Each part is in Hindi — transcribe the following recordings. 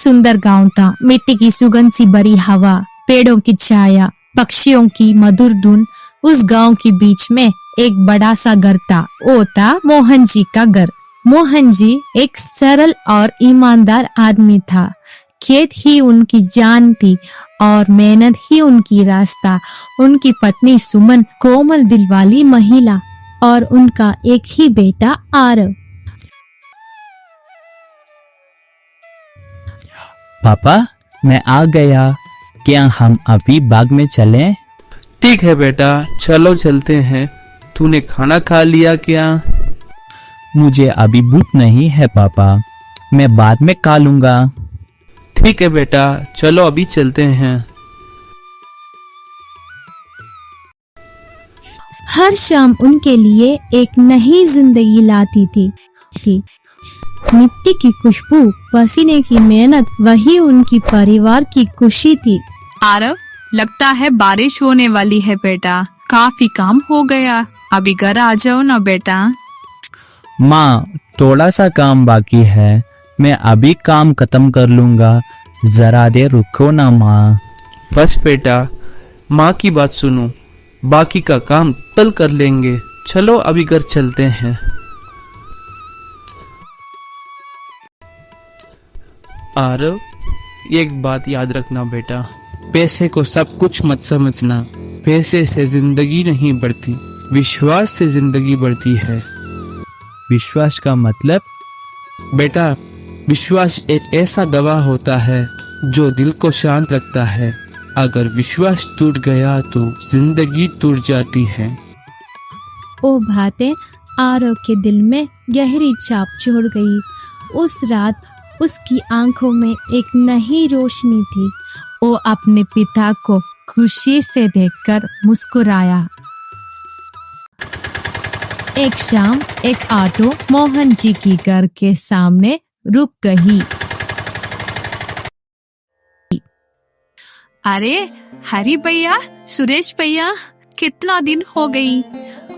सुंदर गांव था। मिट्टी की सुगंध सी भरी हवा, पेड़ों की छाया, पक्षियों की मधुर धुन। उस गांव के बीच में एक बड़ा सा घर था। वो था मोहन जी का घर। मोहन जी एक सरल और ईमानदार आदमी था। खेत ही उनकी जान थी और मेहनत ही उनकी रास्ता। उनकी पत्नी सुमन कोमल दिल वाली महिला और उनका एक ही बेटा आरव। पापा, मैं आ गया। क्या हम अभी बाग में चलें? ठीक है बेटा, चलो चलते हैं। तूने खाना खा लिया क्या? मुझे अभी भूख नहीं है पापा, मैं बाद में खा लूंगा। ठीक है बेटा, चलो अभी चलते हैं। हर शाम उनके लिए एक नई जिंदगी लाती थी। मिट्टी की खुशबू, पसीने की मेहनत, वही उनकी परिवार की खुशी थी। आरव, लगता है बारिश होने वाली है बेटा। काफी काम हो गया, अभी घर आ जाओ ना बेटा। माँ, थोड़ा सा काम बाकी है, मैं अभी काम खत्म कर लूंगा। जरा देर रुको ना माँ। बस बेटा, माँ की बात सुनो, बाकी का काम कल कर लेंगे। चलो अभी घर चलते हैं। आरव, एक बात याद रखना बेटा, पैसे को सब कुछ मत समझना। पैसे से जिंदगी नहीं बढ़ती, विश्वास से जिंदगी बढ़ती है। विश्वास का मतलब? बेटा, विश्वास एक ऐसा दवा होता है जो दिल को शांत रखता है। अगर विश्वास टूट गया तो जिंदगी टूट जाती है। वो बातें आरव के दिल में गहरी छाप छोड़ गई। उस रात उसकी आंखों में एक नई रोशनी थी। वो अपने पिता को खुशी से देखकर मुस्कुराया। एक शाम एक ऑटो मोहन जी की घर के सामने रुक गई। अरे हरी भैया, सुरेश भैया, कितना दिन हो गई।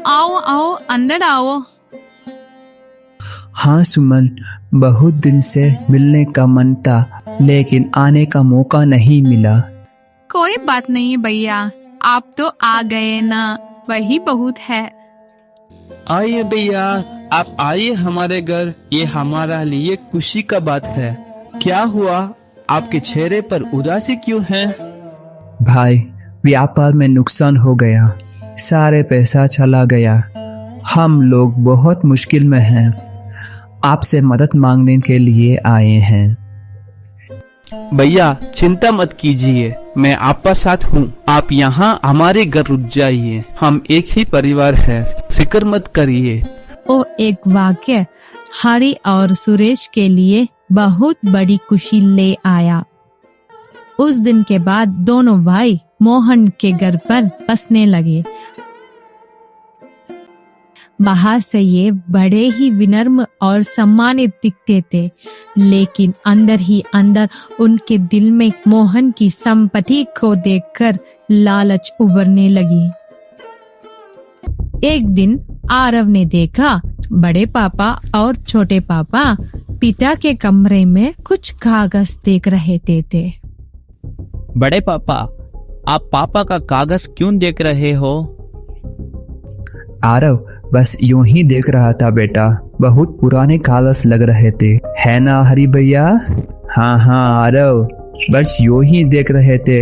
आओ आओ, अंदर आओ। हाँ सुमन, बहुत दिन से मिलने का मन था, लेकिन आने का मौका नहीं मिला। कोई बात नहीं भैया, आप तो आ गए ना, वही बहुत है। आइए भैया, आप आइए हमारे घर। ये हमारा लिए खुशी का बात है। क्या हुआ, आपके चेहरे पर उदासी क्यों है? भाई, व्यापार में नुकसान हो गया, सारे पैसा चला गया। हम लोग बहुत मुश्किल में हैं। आपसे मदद मांगने के लिए आए हैं। भैया चिंता मत कीजिए, मैं आपका साथ हूँ। आप यहाँ हमारे घर रुक जाइए, हम एक ही परिवार है, फिक्र मत करिए। वो एक वाक्य हरी और सुरेश के लिए बहुत बड़ी खुशी ले आया। उस दिन के बाद दोनों भाई मोहन के घर पर बसने लगे। बाहर से ये बड़े ही विनम्र और सम्मानित दिखते थे, लेकिन अंदर ही अंदर उनके दिल में मोहन की संपत्ति को देखकर लालच उभरने लगी। एक दिन आरव ने देखा बड़े पापा और छोटे पापा पिता के कमरे में कुछ कागज देख रहे थे। बड़े पापा, आप पापा का कागज क्यों देख रहे हो? आरव, बस यूं ही देख रहा था बेटा, बहुत पुराने कागज लग रहे थे, है ना हरी भैया? हाँ हाँ आरव, बस यूं ही देख रहे थे।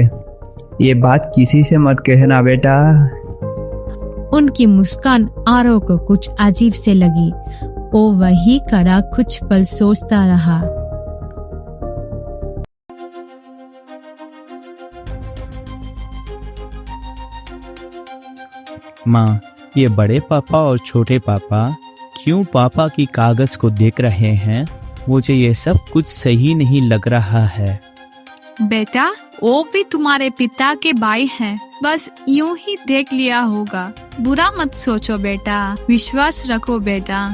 ये बात किसी से मत कहना बेटा। उनकी मुस्कान आरव को कुछ अजीब से लगी। वो वही खड़ा कुछ पल सोचता रहा। माँ, ये बड़े पापा और छोटे पापा क्यों पापा की कागज को देख रहे हैं? मुझे ये सब कुछ सही नहीं लग रहा है। बेटा, वो भी तुम्हारे पिता के भाई हैं, बस यूं ही देख लिया होगा। बुरा मत सोचो बेटा, विश्वास रखो बेटा।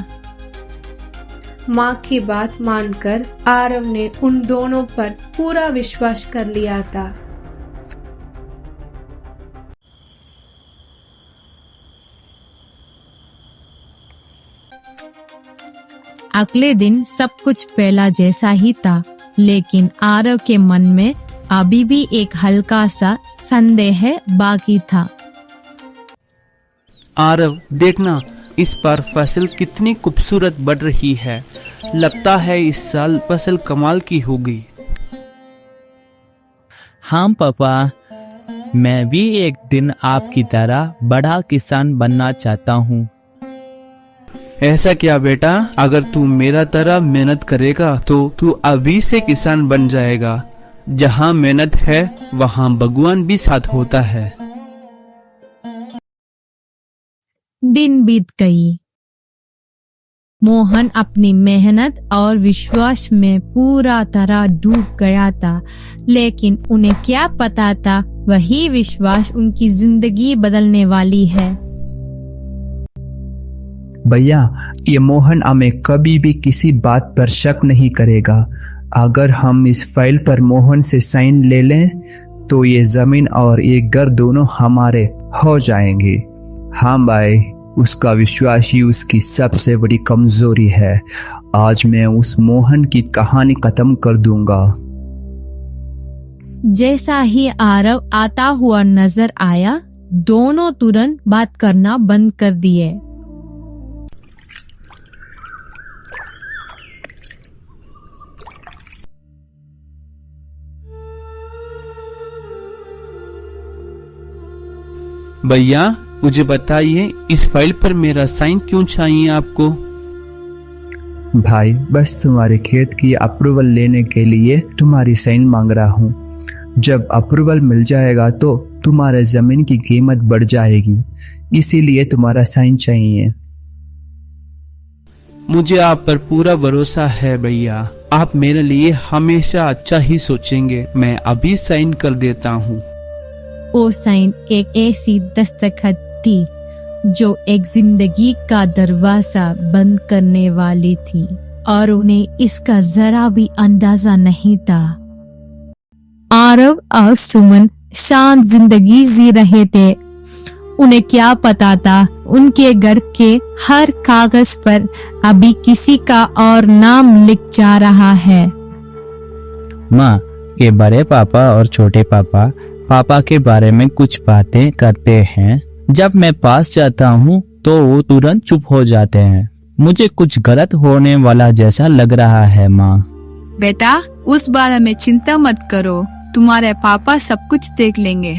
माँ की बात मानकर आरव ने उन दोनों पर पूरा विश्वास कर लिया था। अगले दिन सब कुछ पहला जैसा ही था। लेकिन आरव के मन में अभी भी एक हल्का सा संदेह बाकी था। आरव, देखना इस बार फसल कितनी खूबसूरत बढ़ रही है। लगता है इस साल फसल कमाल की होगी। हाँ पापा, मैं भी एक दिन आपकी तरह बड़ा किसान बनना चाहता हूँ। ऐसा क्या बेटा, अगर तू मेरा तरह मेहनत करेगा तो तू अभी से किसान बन जाएगा। जहाँ मेहनत है वहाँ भगवान भी साथ होता है। दिन बीत गई। मोहन अपनी मेहनत और विश्वास में पूरा तरह डूब गया था, लेकिन उन्हें क्या पता था वही विश्वास उनकी जिंदगी बदलने वाली है। भैया, ये मोहन हमें कभी भी किसी बात पर शक नहीं करेगा। अगर हम इस फाइल पर मोहन से साइन ले लें तो ये जमीन और ये घर दोनों हमारे हो जाएंगे। हाँ भाई, उसका विश्वास ही उसकी सबसे बड़ी कमजोरी है। आज मैं उस मोहन की कहानी खत्म कर दूंगा। जैसा ही आरव आता हुआ नजर आया, दोनों तुरंत बात करना बंद कर दिए। भैया, मुझे बताइए इस फाइल पर मेरा साइन क्यों चाहिए आपको? भाई, बस तुम्हारे खेत की अप्रूवल लेने के लिए तुम्हारी साइन मांग रहा हूँ। जब अप्रूवल मिल जाएगा तो तुम्हारे जमीन की कीमत बढ़ जाएगी, इसीलिए तुम्हारा साइन चाहिए। मुझे आप पर पूरा भरोसा है भैया। आप मेरे लिए हमेशा अच्छा ही सोचेंगे। मैं अभी साइन कर देता हूँ। वो साइन एक ऐसी दस्तखत थी जो एक जिंदगी का दरवाजा बंद करने वाली थी, और उन्हें इसका जरा भी अंदाजा नहीं था। आरव और सुमन शांत जिंदगी जी रहे थे। उन्हें क्या पता था उनके घर के हर कागज पर अभी किसी का और नाम लिख जा रहा है। माँ, ये बड़े पापा और छोटे पापा पापा के बारे में कुछ बातें करते हैं। जब मैं पास जाता हूँ तो वो तुरंत चुप हो जाते हैं। मुझे कुछ गलत होने वाला जैसा लग रहा है। माँ, बेटा, उस बारे में चिंता मत करो, तुम्हारे पापा सब कुछ देख लेंगे।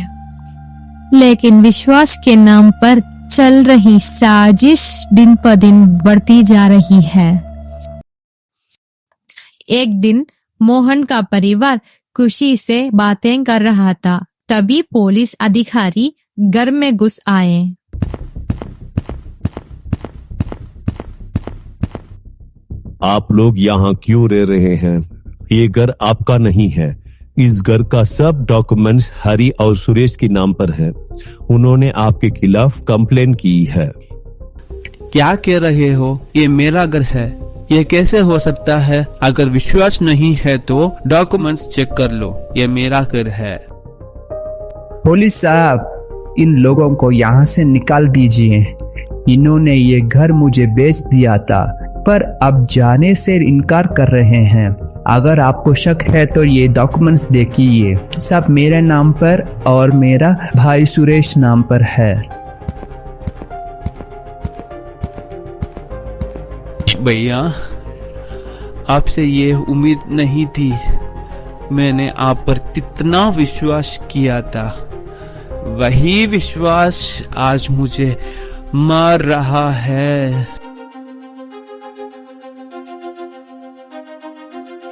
लेकिन विश्वास के नाम पर चल रही साजिश दिन पर दिन बढ़ती जा रही है। एक दिन मोहन का परिवार खुशी से बातें कर रहा था, तभी पुलिस अधिकारी घर में घुस आए। आप लोग यहाँ क्यों रह रहे हैं? ये घर आपका नहीं है। इस घर का सब डॉक्यूमेंट्स हरी और सुरेश के नाम पर है। उन्होंने आपके खिलाफ कंप्लेन की है। क्या कह रहे हो? ये मेरा घर है। ये कैसे हो सकता है? अगर विश्वास नहीं है तो डॉक्यूमेंट्स चेक कर लो। ये मेरा घर है। पुलिस साहब, इन लोगों को यहाँ से निकाल दीजिए। इन्होंने ये घर मुझे बेच दिया था, पर अब जाने से इनकार कर रहे हैं। अगर आपको शक है तो ये डॉक्यूमेंट्स देखिए, सब मेरे नाम पर और मेरा भाई सुरेश नाम पर है। भैया, आपसे ये उम्मीद नहीं थी। मैंने आप पर कितना विश्वास किया था। वही विश्वास आज मुझे मार रहा है।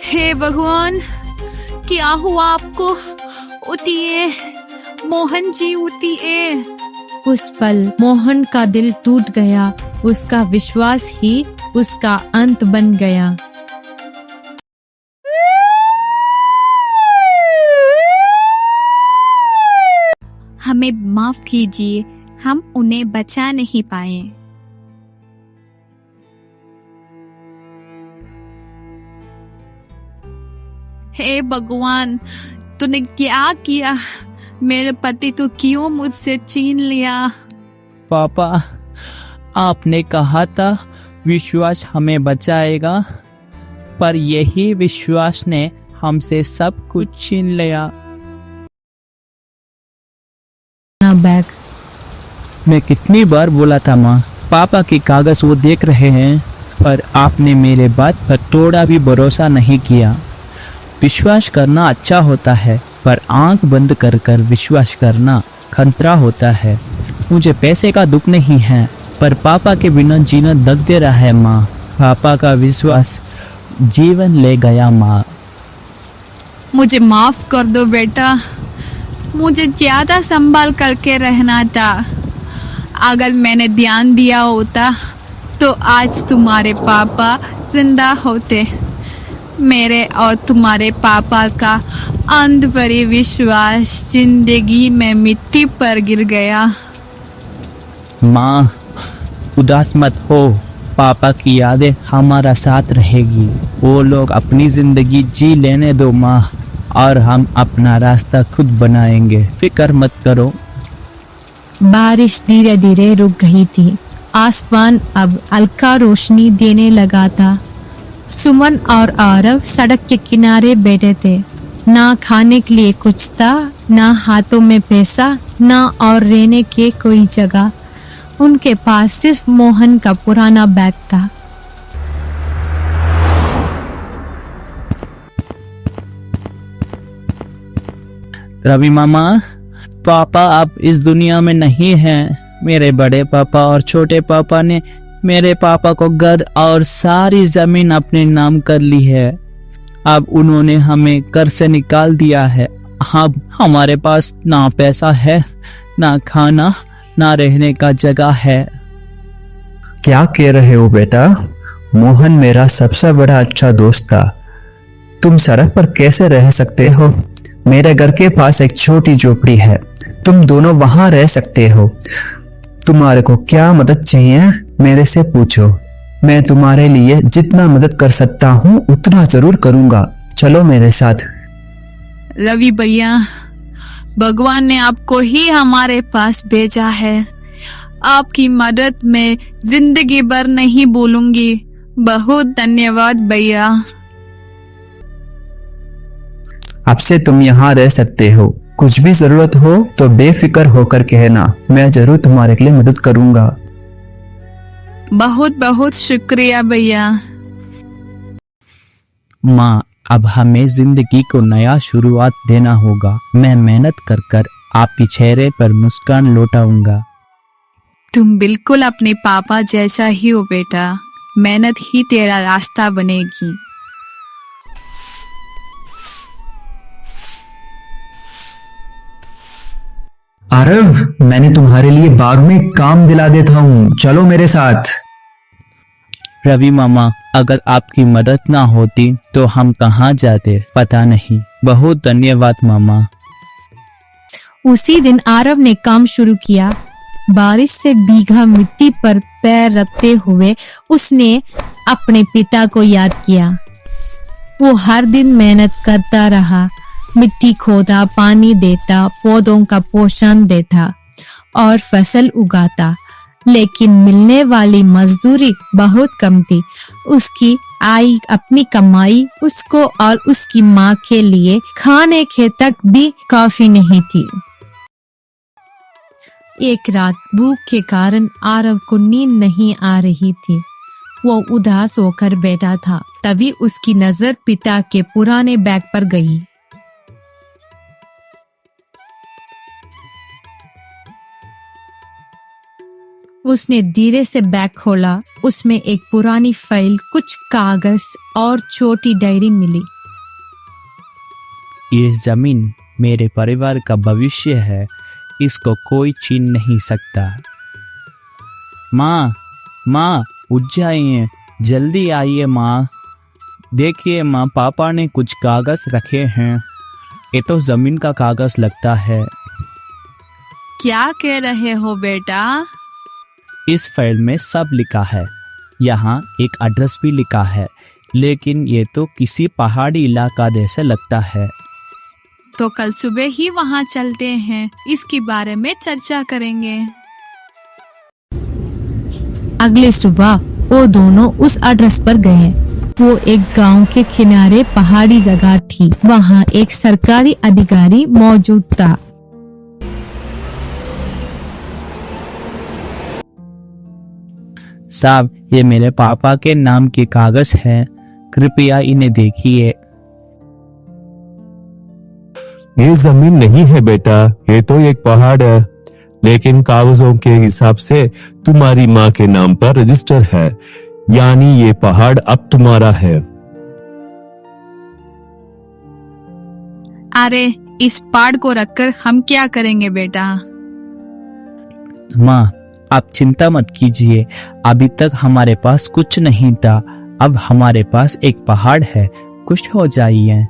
हे भगवान, क्या हुआ आपको? उठिए मोहन जी, उठिए। उस पल मोहन का दिल टूट गया। उसका विश्वास ही उसका अंत बन गया। हमें माफ कीजिए, हम उन्हें बचा नहीं पाए। हे भगवान, तूने क्या किया? मेरे पति तो क्यों मुझसे छीन लिया? पापा, आपने कहा था विश्वास हमें बचाएगा, पर यही विश्वास ने हमसे सब कुछ छीन लिया। ना बैग। मैं कितनी बार बोला था माँ, पापा के कागज वो देख रहे हैं, पर आपने मेरे बात पर थोड़ा भी भरोसा नहीं किया। विश्वास करना अच्छा होता है, पर आंख बंद कर कर विश्वास करना खतरा होता है। मुझे पैसे का दुख नहीं है, पर पापा के बिना जीना दग दे रहा है माँ। पापा का विश्वास जीवन ले गया माँ। मुझे माफ कर दो बेटा, मुझे ज्यादा संभाल करके रहना था। अगर मैंने ध्यान दिया होता तो आज तुम्हारे पापा जिंदा होते। मेरे और तुम्हारे पापा का अंधभरी विश्वास जिंदगी में मिट्टी पर गिर गया। माँ उदास मत हो, पापा की यादें हमारा साथ रहेगी। वो लोग अपनी जिंदगी जी लेने दो माँ, और हम अपना रास्ता खुद बनाएंगे, फिक्र मत करो। बारिश धीरे धीरे रुक गई थी। आसमान अब हल्का रोशनी देने लगा था। सुमन और आरव सड़क के किनारे बैठे थे। ना खाने के लिए कुछ था, ना हाथों में पैसा, ना और रहने के कोई जगह। उनके पास सिर्फ मोहन का पुराना बैग था। रवि मामा, पापा अब इस दुनिया में नहीं हैं। मेरे बड़े पापा और छोटे पापा ने मेरे पापा को घर और सारी जमीन अपने नाम कर ली है। अब उन्होंने हमें घर से निकाल दिया है। अब हमारे पास ना पैसा है, ना खाना, ना रहने का जगह है। क्या कह रहे हो बेटा? मोहन मेरा सबसे बड़ा अच्छा दोस्त था। तुम सड़क पर कैसे रह सकते हो? मेरे घर के पास एक छोटी झोपड़ी है, तुम दोनों वहां रह सकते हो। तुम्हारे को क्या मदद चाहिए मेरे से पूछो। मैं तुम्हारे लिए जितना मदद कर सकता हूँ उतना जरूर करूंगा। चलो मेरे साथ। रवि भैया, भगवान ने आपको ही हमारे पास भेजा है। आपकी मदद मैं जिंदगी भर नहीं भूलूंगी। बहुत धन्यवाद भैया। अब से तुम यहाँ रह सकते हो। कुछ भी जरूरत हो तो बेफिक्र होकर कहना, मैं जरूर तुम्हारे लिए मदद करूंगा। बहुत बहुत शुक्रिया भैया। माँ, अब हमें जिंदगी को नया शुरुआत देना होगा। मैं मेहनत कर कर आपके चेहरे पर मुस्कान लौटाऊंगा। तुम बिल्कुल अपने पापा जैसा ही हो बेटा। मेहनत ही तेरा रास्ता बनेगी। आरव, मैंने तुम्हारे लिए बाग में काम दिला देता हूँ, चलो मेरे साथ। रवि मामा, अगर आपकी मदद ना होती तो हम कहाँ जाते पता नहीं। बहुत धन्यवाद मामा। उसी दिन आरव ने काम शुरू किया। बारिश से भीगा मिट्टी पर पैर रखते हुए उसने अपने पिता को याद किया। वो हर दिन मेहनत करता रहा, मिट्टी खोदा, पानी देता, पौधों का पोषण देता और फसल उगाता, लेकिन मिलने वाली मजदूरी बहुत कम थी। उसकी आई अपनी कमाई उसको और उसकी माँ के लिए खाने के तक भी काफी नहीं थी। एक रात भूख के कारण आरव को नींद नहीं आ रही थी। वो उदास होकर बैठा था। तभी उसकी नजर पिता के पुराने बैग पर गई। उसने धीरे से बैग खोला। उसमें एक पुरानी फाइल, कुछ कागज और छोटी डायरी मिली। ये जमीन मेरे परिवार का भविष्य है, इसको कोई छीन नहीं सकता। माँ, माँ उठ जाइए, जल्दी आइए माँ। देखिए माँ, पापा ने कुछ कागज रखे हैं। ये तो जमीन का कागज लगता है। क्या कह रहे हो बेटा? इस फाइल में सब लिखा है। यहाँ एक एड्रेस भी लिखा है, लेकिन ये तो किसी पहाड़ी इलाका जैसे लगता है। तो कल सुबह ही वहाँ चलते हैं, इसके बारे में चर्चा करेंगे। अगले सुबह वो दोनों उस एड्रेस पर गए। वो एक गांव के किनारे पहाड़ी जगह थी। वहाँ एक सरकारी अधिकारी मौजूद था। साहब, ये मेरे पापा के नाम के कागज हैं, कृपया इन्हें देखिए। ये जमीन नहीं है बेटा, ये तो एक पहाड़ है, लेकिन कागजों के हिसाब से तुम्हारी माँ के नाम पर रजिस्टर है, यानी ये पहाड़ अब तुम्हारा है। अरे इस पहाड़ को रखकर हम क्या करेंगे बेटा? माँ, आप चिंता मत कीजिए, अभी तक हमारे पास कुछ नहीं था, अब हमारे पास एक पहाड़ है, खुश हो जाइए।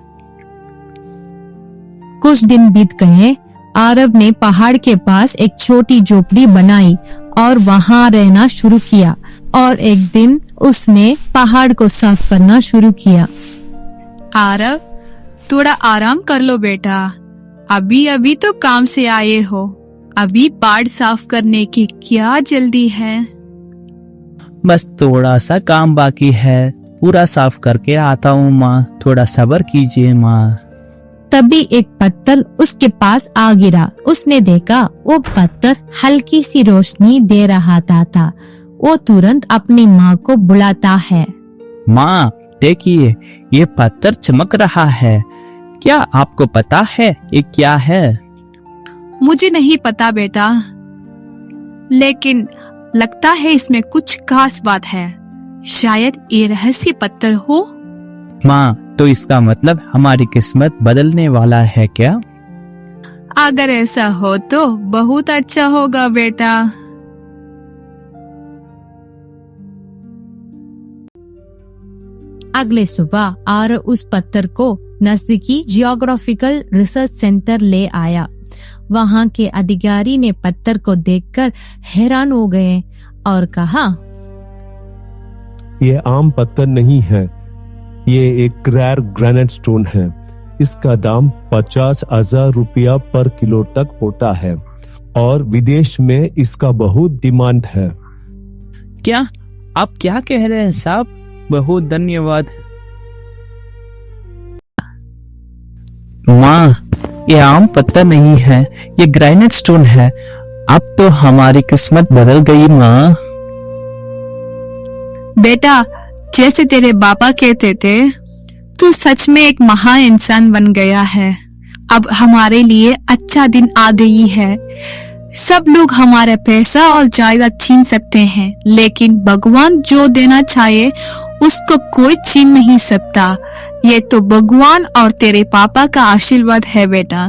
कुछ दिन बीत गए। आरव ने पहाड़ के पास एक छोटी झोपड़ी बनाई और वहाँ रहना शुरू किया। और एक दिन उसने पहाड़ को साफ करना शुरू किया। आरव, थोड़ा आराम कर लो बेटा, अभी अभी तो काम से आए हो, अभी पहाड़ साफ करने की क्या जल्दी है? बस थोड़ा सा काम बाकी है, पूरा साफ करके आता हूँ माँ, थोड़ा सब्र कीजिए माँ। तभी एक पत्थर उसके पास आ गिरा। उसने देखा वो पत्थर हल्की सी रोशनी दे रहा था। वो तुरंत अपनी माँ को बुलाता है। माँ देखिए, ये पत्थर चमक रहा है, क्या आपको पता है ये क्या है? मुझे नहीं पता बेटा, लेकिन लगता है इसमें कुछ खास बात है, शायद ये रहस्य पत्थर हो। माँ, तो इसका मतलब हमारी किस्मत बदलने वाला है क्या? अगर ऐसा हो तो बहुत अच्छा होगा बेटा। अगले सुबह आरव उस पत्थर को नजदीकी जियोग्राफिकल रिसर्च सेंटर ले आया। वहाँ के अधिकारी ने पत्थर को देखकर हैरान हो गए और कहा, ये आम पत्थर नहीं है, ये एक रेयर ग्रेनाइट स्टोन है। इसका दाम 50,000 रुपया पर किलो तक होता है और विदेश में इसका बहुत डिमांड है। क्या आप क्या कह रहे हैं साहब? बहुत धन्यवाद। माँ, ये आम पत्थर नहीं है, ये ग्रेनाइट स्टोन है। अब तो हमारी किस्मत बदल गई माँ। बेटा, जैसे तेरे पापा कहते थे, तू सच में एक महान इंसान बन गया है। अब हमारे लिए अच्छा दिन आ गई है। सब लोग हमारा पैसा और जायदाद छीन सकते हैं, लेकिन भगवान जो देना चाहे उसको कोई छीन नहीं सकता। ये तो भगवान और तेरे पापा का आशीर्वाद है बेटा।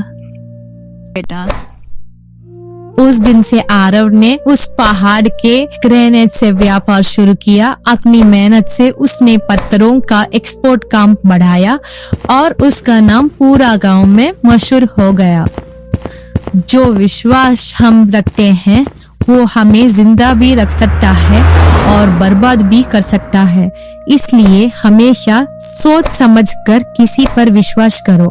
उस दिन से आरव ने उस पहाड़ के ग्रेनाइट से व्यापार शुरू किया। अपनी मेहनत से उसने पत्थरों का एक्सपोर्ट काम बढ़ाया और उसका नाम पूरा गांव में मशहूर हो गया। जो विश्वास हम रखते हैं वो हमें जिंदा भी रख सकता है और बर्बाद भी कर सकता है। इसलिए हमेशा सोच समझकर किसी पर विश्वास करो।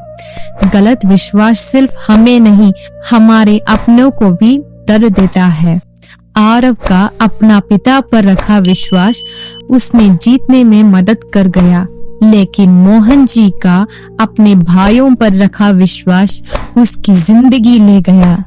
गलत विश्वास सिर्फ हमें नहीं, हमारे अपनों को भी दर्द देता है। आरव का अपना पिता पर रखा विश्वास उसने जीतने में मदद कर गया, लेकिन मोहन जी का अपने भाइयों पर रखा विश्वास उसकी जिंदगी ले गया।